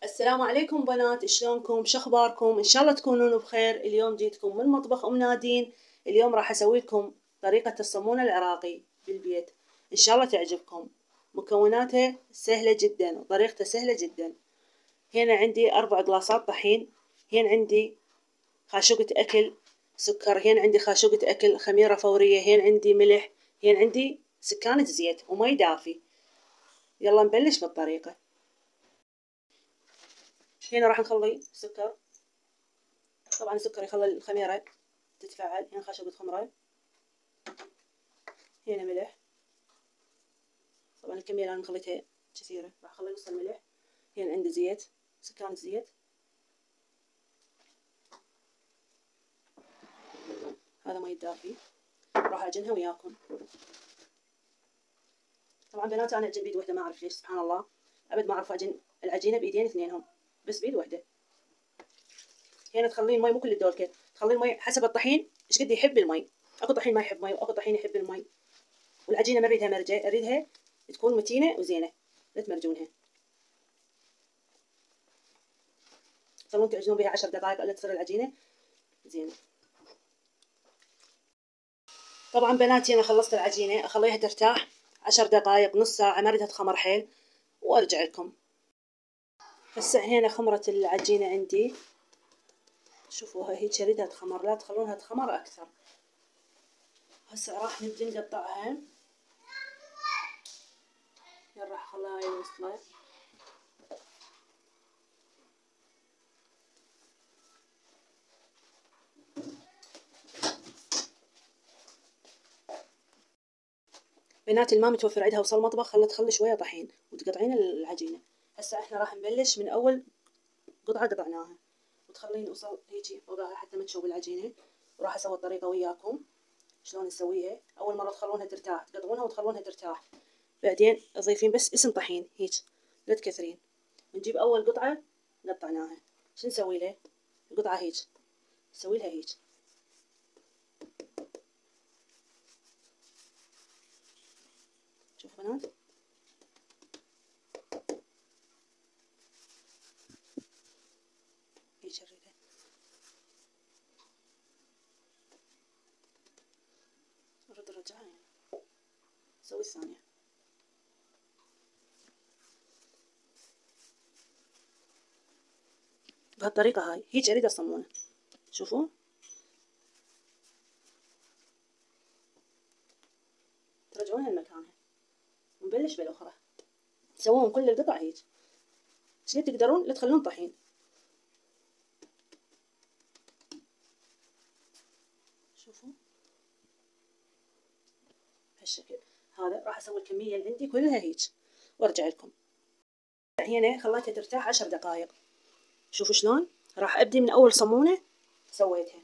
السلام عليكم بنات، شلونكم؟ شخباركم؟ ان شاء الله تكونون بخير. اليوم جيتكم من مطبخ ام نادين. اليوم راح اسوي لكم طريقة الصمون العراقي بالبيت، ان شاء الله تعجبكم. مكوناته سهلة جدا وطريقته سهلة جدا. هنا عندي 4 قلاصات طحين، هنا عندي خاشوقة اكل سكر، هنا عندي خاشوقة اكل خميرة فورية، هنا عندي ملح، هنا عندي سكانة زيت ومي دافي. يلا نبلش بالطريقة. هنا راح نخلي سكر، طبعا السكر يخلي الخميرة تتفاعل. هنا خشبة خمرة، هنا ملح، طبعا الكمية اللي أنا مخليتها كثيرة، راح أخلي نص الملح. هنا عندي زيت، سكان زيت، هذا مي دافي، راح أعجنها وياكم. طبعا بنات أنا أعجن بيد وحدة، ما أعرف ليش، سبحان الله، أبد ما أعرف أعجن العجينة بإيدين اثنينهم، بس بيد وحدة. هنا تخلين المي مو كل الدولكة، تخلين المي حسب الطحين ايش قد يحب المي. اكو طحين ما يحب مي، واكو طحين يحب المي. والعجينة ما اريدها مرجة، اريدها تكون متينة وزينة، لا تمرجونها. تظلون تعجنون بها 10 دقائق الا تصير العجينة زينة. طبعا بناتي انا خلصت العجينة، اخليها ترتاح 10 دقائق نص ساعة، ما اريدها تخمر حيل، وارجع لكم. هسه هنا خمرت العجينة عندي، شوفوها هيك اريدها تخمر، لا تخلونها تخمر اكثر. هسه راح نبدي نقطعها. يلا راح اخليها هاي الوصلة. بنات اللي ما متوفر عندها وصل مطبخ خلت تخلي شوية طحين وتقطعين العجينة. هسه احنا راح نبلش من اول قطعة قطعناها، وتخلين وصل هيجي فوقها حتى ما تشوب العجينة. وراح اسوي الطريقة وياكم شلون نسويها. اول مرة تخلونها ترتاح، تقطعونها وتخلونها ترتاح، بعدين تضيفين بس اسم طحين هيك، لا تكثرين. نجيب اول قطعة قطعناها، شو نسوي لها؟ القطعة هيك نسوي لها هيك، شوفوا بنات، هيك اريدها. نرد نرجعها يعني. نسوي الثانية. بهالطريقة هاي هيك اريد اصمونه، شوفوا. ترجعونها لمكانها ونبلش بالاخرى. تسوون كل القطع هيك، شي تقدرون لا تخلون طحين. شوفوا بهالشكل هذا. راح اسوي الكمية اللي عندي كلها هيك وارجع لكم. هنا خليتها ترتاح 10 دقائق. شوفوا شلون راح ابدي من اول صمونة سويتها،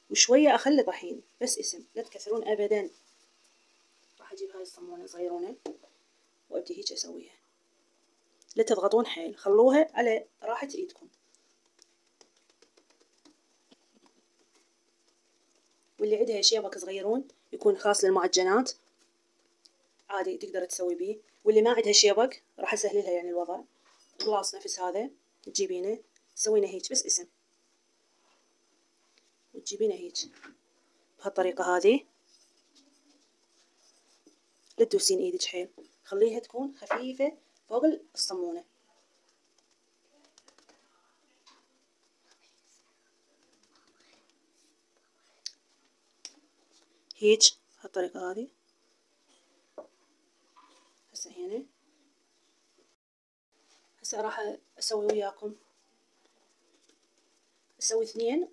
وشوية اخلي طحين بس اسم، لا تكثرون ابدا. راح اجيب هاي الصمونة صغيرونة وابدي هيك اسويها، لا تضغطون حيل، خلوها على راحة ايدكم. واللي عندها شيبك صغيرون يكون خاص للمعجنات عادي تقدر تسوي بيه، واللي ما عندها شيبك راح اسهل لها يعني الوضع. خلاص نفس هذا تجيبينه تسوينه هيك بس اسم، وتجيبينه هيك بهالطريقة هذه. لا تدوسين ايدك حيل، خليها تكون خفيفة فوق الصمونة. هيك بهالطريقة هذه. هسه هنا هسه راح اسوي وياكم، اسوي 2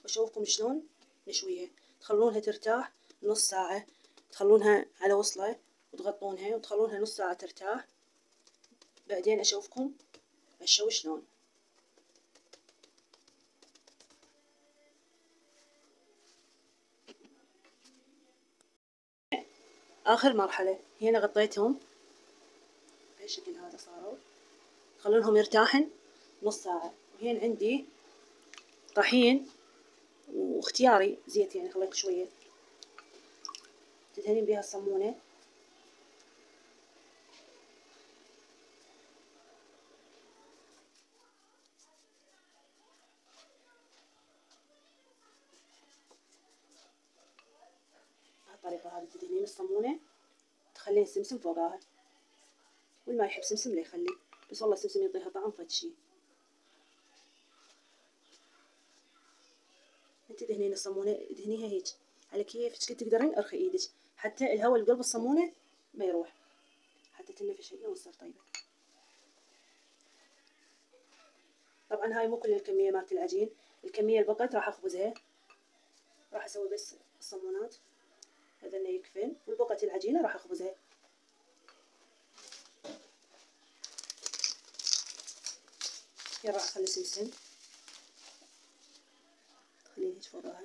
واشوفكم شلون نشويها. تخلونها ترتاح نص ساعة، تخلونها على وصلة وتغطونها وتخلونها نص ساعة ترتاح، بعدين اشوفكم اشوي شلون. اخر مرحلة هنا غطيتهم بهالشكل هذا صاروا، خلونهم يرتاحن نص ساعة. وهنا عندي طحين واختياري زيت، يعني خليت شوية تدهنين بها الصمونة. بالطريقة هذه. تدهنين الصمونة تخلين سمسم فوقها، واللي ما يحب سمسم لا يخليه، بس والله السمسم يعطيها طعم فد شي. انت دهنين الصمونة دهنيها هيك على كيفك تقدرين، ارخي ايدك حتى الهواء اللي بقلب الصمونة ما يروح، حتى تنفش هنا وتصير طيبة. طبعا هاي مو كل الكمية مالت العجين، الكمية اللي بقت راح اخبزها، راح اسوي بس الصمونات هذا يكفين، والبقت العجينة راح اخبزها. راح اخلي سمسم خليه هيك فوقها.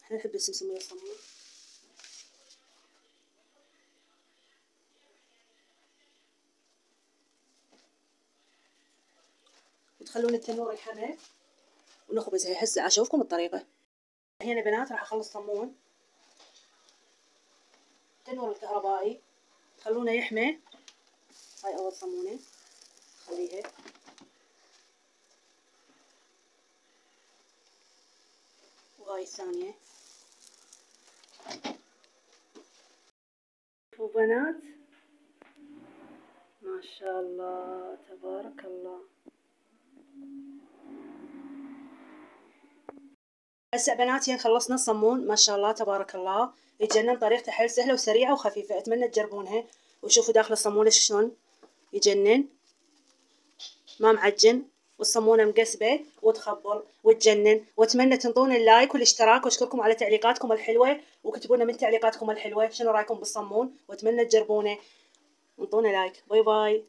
احنا نحب السمسم ويا الصمون. وتخلون التنور يحرك ونخبزها. هسه اشوفكم الطريقة. هنا بنات راح اخلص صمون، التنور الكهربائي تخلونه يحمى. هاي اول صمونة خليها، وهاي الثانية. وبنات ما شاء الله تبارك الله. هسه بناتي خلصنا الصمون ما شاء الله تبارك الله، يتجنن. طريقته حيل سهلة وسريعة وخفيفة، اتمنى تجربونها وشوفوا داخل الصمونة شلون يجنن، ما معجن، والصمونة مقسبة وتخبل وتجنن. واتمنى تنطون اللايك والاشتراك، واشكركم على تعليقاتكم الحلوة، وكتبونا من تعليقاتكم الحلوة شنو رايكم بالصمون، واتمنى تجربونه. انطونا لايك. باي باي.